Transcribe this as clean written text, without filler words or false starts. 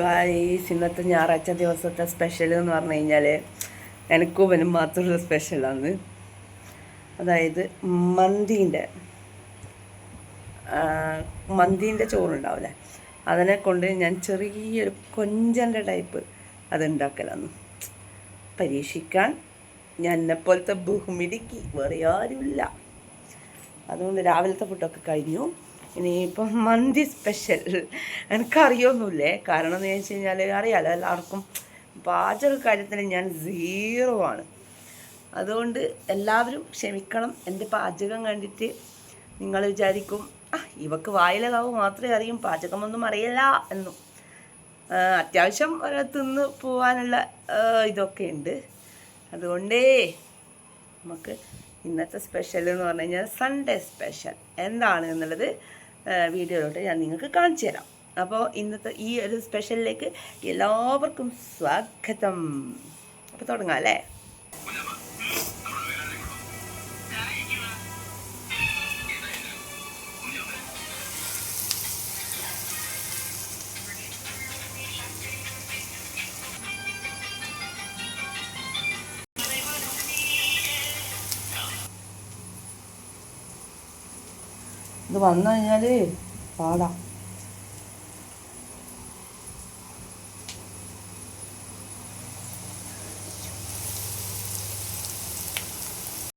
Guys, ഇന്നത്തെ ഞായറാഴ്ച ദിവസത്തെ സ്പെഷ്യൽ എന്ന് പറഞ്ഞു കഴിഞ്ഞാൽ എനിക്കും ഇവനും മാത്രമുള്ള സ്പെഷ്യലാണ്. അതായത് മന്തീൻ്റെ ചോറുണ്ടാവില്ലേ, അതിനെ കൊണ്ട് ഞാൻ ചെറിയൊരു കൊഞ്ചൻ്റെ ടൈപ്പ് അതുണ്ടാക്കലാണ്. പരീക്ഷിക്കാൻ ഞാൻ എന്നെപ്പോലത്തെ ബഹുമിടിക്ക് വേറെ ആരുമില്ല. അതുകൊണ്ട് രാവിലത്തെ ഫുഡൊക്കെ കഴിഞ്ഞു. ഇനിയിപ്പം മന്തി സ്പെഷ്യൽ എനിക്കറിയൊന്നുമില്ലേ. കാരണം എന്ന് വെച്ച് കഴിഞ്ഞാൽ അറിയാലോ എല്ലാവർക്കും പാചക കാര്യത്തിൽ ഞാൻ 0 ആണ്. അതുകൊണ്ട് എല്ലാവരും ക്ഷമിക്കണം. എൻ്റെ പാചകം കണ്ടിട്ട് നിങ്ങൾ വിചാരിക്കും ഇവക്ക് വായിലതാവ് മാത്രമേ അറിയും, പാചകമൊന്നും അറിയില്ല എന്നും. അത്യാവശ്യം തിന്ന് പോകാനുള്ള ഇതൊക്കെ ഉണ്ട്. അതുകൊണ്ടേ നമുക്ക് ഇന്നത്തെ സ്പെഷ്യൽ എന്ന് പറഞ്ഞു കഴിഞ്ഞാൽ സൺഡേ സ്പെഷ്യൽ എന്താണ് എന്നുള്ളത് വീഡിയോയിലോട്ട് ഞാൻ നിങ്ങൾക്ക് കാണിച്ചു തരാം. അപ്പോൾ ഇന്നത്തെ ഈ ഒരു സ്പെഷ്യലിലേക്ക് എല്ലാവർക്കും സ്വാഗതം. അപ്പോൾ തുടങ്ങാം അല്ലേ. ഇത് വന്നു കഴിഞ്ഞാൽ പാടാം.